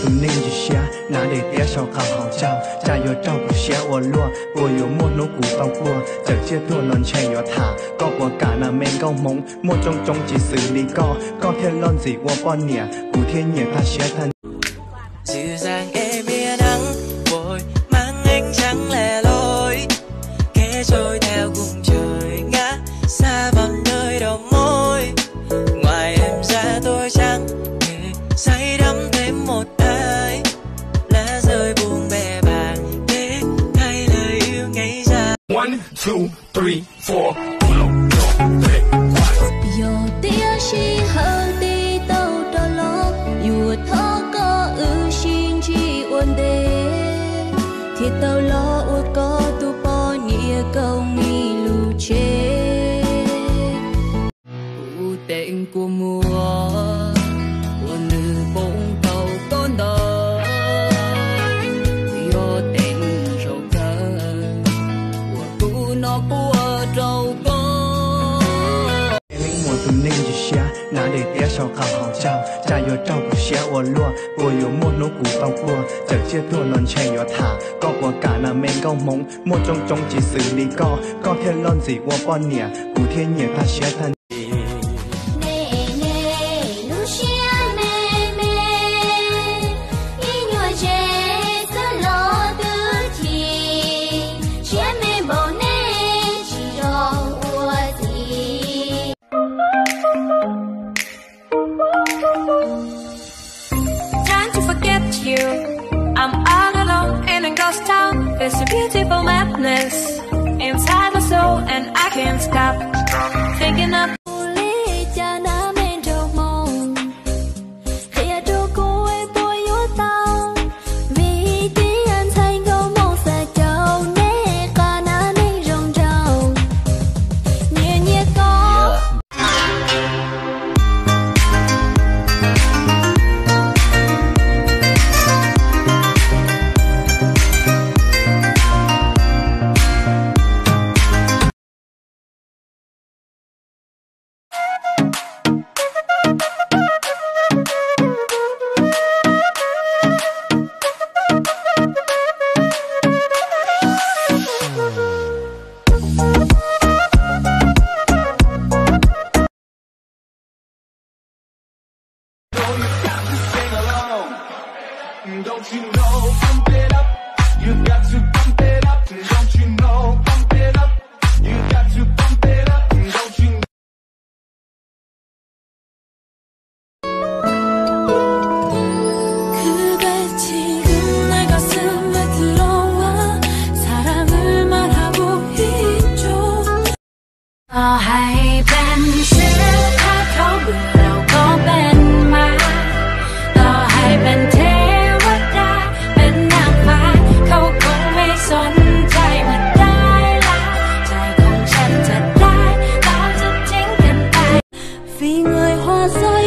tụi ninh chỉ xia nã để té sau khảo hảo chào cha yo trâu của xia ô lúa ô yo mua nấu củ bao cua giờ chia thua lon chạy yo thả có của cả là men câu mông mua trong chỉ xử lý có thêm lon gì qua bon nè củ thiên nhiệt ta xia thân dịu dàng em bia nắng vội mang ánh trắng lẻ loi kẻ trôi theo cùng trời ngã xa vào nơi đầu môi ngoài em ra tôi chẳng thể say đắm thêm một ai lá rơi buông bè bàng để thay lời yêu ngày ra 1, 2, 3, 4 Yo tia shi hơ ti tàu trò lo Yo thó có xin chi ổn đề Thiệt tàu lo ua có tu po nghĩa câu nghi lù chê U tệnh của mùa Ua nữ bông tàu con đò Yo tệnh râu thơ Ua tu nó của trâu con tụi ninh chỉ xia nã để té sau khảo hảo chào cha yo trâu của xia ô lúa ô yo mua nấu củ bao cua giờ chia thua lon chạy yo thả có của cả là men câu mông mua trong chỉ xử lý có thêm lon gì qua bon nè củ thiên nhiệt ta xia thân I'm all alone in a ghost town. There's a beautiful madness inside my soul, and I can't stop thinking of. Don't you know, pump it up, you got to pump it up. Don't you know, pump it up, you got to pump it up. Don't you know. 그대 지금 내 가슴에 들어와 사랑을 말하고 있죠. ต่อให้เป็นเสื้อผ้าเขาเบื่อเราก็เป็นมาต่อให้เป็นเทวดาเป็นนางฟ้าเขาคงไม่สนใจว่าได้ละใจของฉันจะได้เราจะทิ้งกันไป Vì người hoa rơi